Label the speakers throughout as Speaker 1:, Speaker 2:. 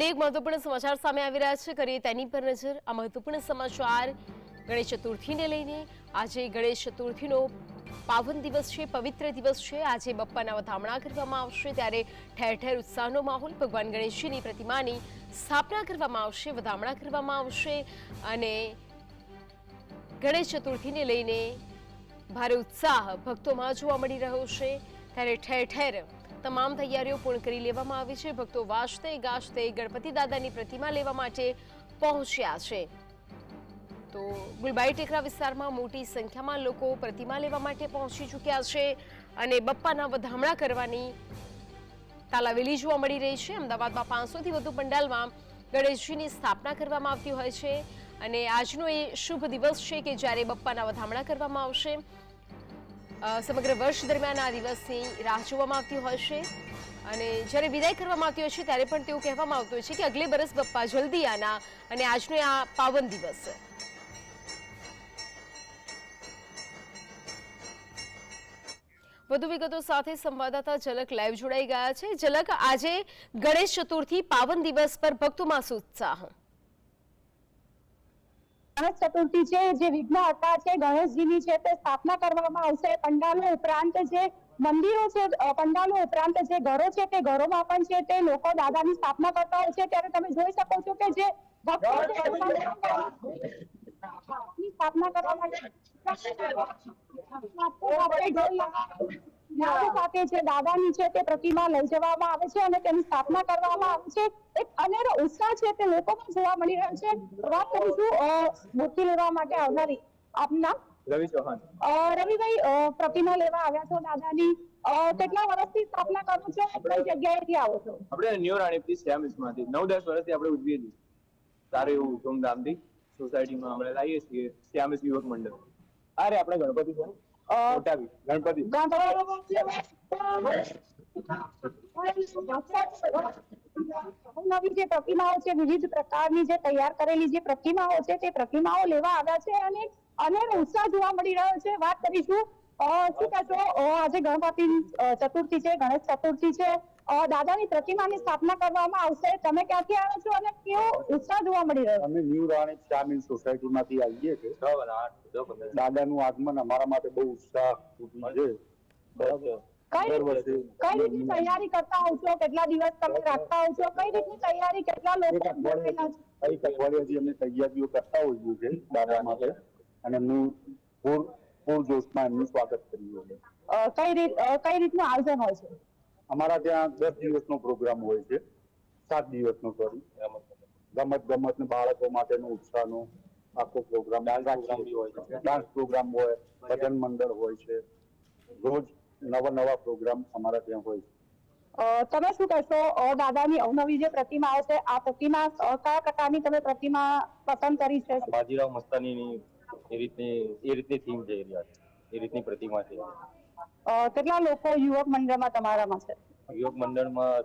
Speaker 1: એક મહત્વપૂર્ણ સમાચાર સામે આવી રહ્યા છે, કરીએ તેની પર નજર। આ મહત્વપૂર્ણ સમાચાર ગણેશ ચતુર્થીને લઈને। આજે ગણેશ ચતુર્થીનો પાવન દિવસ છે, પવિત્ર દિવસ છે। આજે બપ્પાના વધામણા કરવામાં આવશે, ત્યારે ઠેર ઠેર ઉત્સાહનો માહોલ। ભગવાન ગણેશજીની પ્રતિમાની સ્થાપના કરવામાં આવશે, વધામણા કરવામાં આવશે અને ગણેશ ચતુર્થીને લઈને ભારે ઉત્સાહ ભક્તોમાં જોવા મળી રહ્યો છે। ત્યારે ઠેર ઠેર તમામ તૈયારીઓ પૂર્ણ કરી લેવામાં આવી છે। ભક્તો વાજતે ગાજતે ગણપતિ દાદાની પ્રતિમા લેવા માટે પહોંચ્યા છે। તો ગુલબાઈ ટેકરા વિસ્તારમાં મોટી સંખ્યામાં લોકો પ્રતિમા લેવા માટે પહોંચી ચૂક્યા છે અને બપ્પાના વધામણા કરવાની તાલાવેલી જોવા મળી રહી છે। અમદાવાદમાં 500થી વધુ પંડાલમાં ગણેશજીની સ્થાપના કરવામાં આવતી હોય છે અને આજનો એ શુભ દિવસ છે કે જ્યારે બપ્પાના વધામણા કરવામાં આવશે। સમગ્ર વર્ષ દરમિયાન આ દિવસની રાહ જોવામાં આવતી હોય છે અને જ્યારે વિદાય કરવામાં આવતી હોય છે ત્યારે પણ તેવું કહેવામાં આવતું હોય છે કે અગલે બરસ બપ્પા જલ્દી આના, અને આજનો આ પાવન દિવસ। વધુ વિગતો સાથે સંવાદદાતા ઝલક લાઈવ જોડાઈ ગયા છે। ઝલક, આજે ગણેશ ચતુર્થી પાવન દિવસ પર ભક્તોમાં શું ઉત્સાહ?
Speaker 2: ગણેશ ચતુર્થી છે, જે વિઘ્ન હર્તા છે ગણેશજીની છે તે સ્થાપના કરવામાં આવશે। પંડાલો ઉપરાંત જે મંદિરો છે, પંડાલો ઉપરાંત જે ઘરો છે તે ઘરોમાં પણ છે તે લોકો દાદાની સ્થાપના કરતા હોય છે। ત્યારે તમે જોઈ શકો છો કે જે ભક્તો છે સ્થાપના કરવા માટે સાથે જે દાદાની છે તે પ્રતિમા લઈ જવામાં આવે છે અને તેની સ્થાપના કરવામાં આવે છે। એક અનેરો ઉત્સાહ છે તે લોકોમાં જોવા મળી રહ્યો છે। વાત કરીશું મૂર્તિ લેવા માટે આવનારી, આપનું નામ?
Speaker 3: રવિ ચૌહાણ।
Speaker 2: રવિભાઈ, પ્રતિમા લેવા આવ્યા છો દાદાની, કેટલા વર્ષથી સ્થાપના કરો છો? કઈ જગ્યાએથી આવો છો?
Speaker 3: આપણે ન્યુ રાણીપથી શ્યામીસમાંથી 9-10 વર્ષથી આપણે ઉજવીએ છીએ સારું એવું ધૂમધામથી સોસાયટીમાં આપણે લાવીએ છીએ। શ્યામીસ યુવક મંડળ અરે આપણે ગણપતિ છે મોટાવી ગણપતિ
Speaker 2: નવી જે પ્રતિમાઓ છે, વિવિધ પ્રકારની જે તૈયાર કરેલી જે પ્રતિમાઓ છે તે પ્રતિમાઓ લેવા આવ્યા છે અને અનેરો ઉત્સાહ જોવા મળી રહ્યો છે। વાત કરીશું, શું કહેશો, આજે ગણપતિ ચતુર્થી છે, ગણેશ ચતુર્થી છે, દાદાની પ્રતિમાની સ્થાપના કરવામાં આવશે, તમે ક્યાંથી આવ્યા છો અને કેવો ઉત્સાહ જોવા મળી રહ્યો?
Speaker 4: અમે ન્યુ રાણી શામીલ સોસાયટીમાંથી આવીએ છીએ। દાદાનું આગમન અમારા માટે બહુ ઉત્સાહ છે।
Speaker 2: કઈ રીતની તૈયારી કરતા હોવ છો? કેટલા દિવસ તમે રાખતા હોવ છો? કઈ રીતની તૈયારી, કેટલા લોકો જોડાયેલા છે?
Speaker 4: એક અઠવાડિયાથી અમે તૈયારીઓ કરતા હોઈએ છીએ દાદા માટે અને એમનું પૂરજોશમાં એમનું સ્વાગત કરીએ છીએ।
Speaker 2: કઈ રીતનું આયોજન હોય છે?
Speaker 4: અમારા ત્યાં 10 દિવસનો પ્રોગ્રામ હોય છે, 7 દિવસનો સોરી, રમત ગમત ને બાળકો માટેનો ઉત્સાહનો આખો પ્રોગ્રામ, ડાન્સ પ્રોગ્રામ હોય, ભજન મંડળ હોય છે, રોજ નવા પ્રોગ્રામ અમારા ત્યાં હોય છે।
Speaker 2: તમે શું કહેશો, દાદાની અવનવી જે પ્રતિમાઓ છે, આ પ્રતિમા કયા પ્રકારની તમે પ્રતિમા પસંદ કરી છે?
Speaker 5: બાજીરાવ મસ્તાનીની એ રીતની થીમ છે, એ રીતની પ્રતિમા છે।
Speaker 2: કેટલા લોકો યુવક મંડળમાં તમારામાં છે?
Speaker 5: યુવક મંડળમાં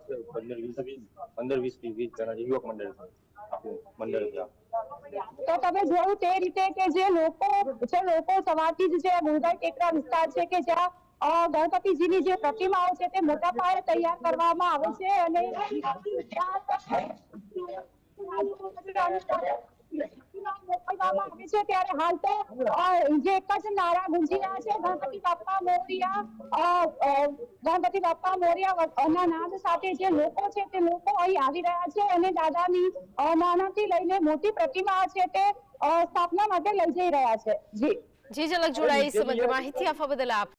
Speaker 5: 15-20 જણા યુવક મંડળ છે।
Speaker 2: તો તમે જોયું તે રીતે કે જે લોકો સવારથી જ જે ગુલબાઈ ટેકરા વિસ્તાર છે કે જ્યાં ગણપતિજીની જે પ્રતિમાઓ છે તે મોટા પાયે તૈયાર કરવામાં આવે છે અને મોકલવામાં આવે છે। ત્યારે હાલ તો જે એક જ નારા ગુંજી રહ્યા છે, ગણપતિ બાપ્પા મોરયા, ગણપતિ બાપ્પા મોરયા ના નાદ સાથે જે લોકો છે તે લોકો અહીં આવી રહ્યા છે અને દાદાની નાનાથી લઈને મોટી પ્રતિમા છે તે સ્થાપના માટે લઈ જઈ રહ્યા છે। જી
Speaker 1: ઝલક જોડાઈ, સમગ્ર માહિતી આપવા બદલ આપ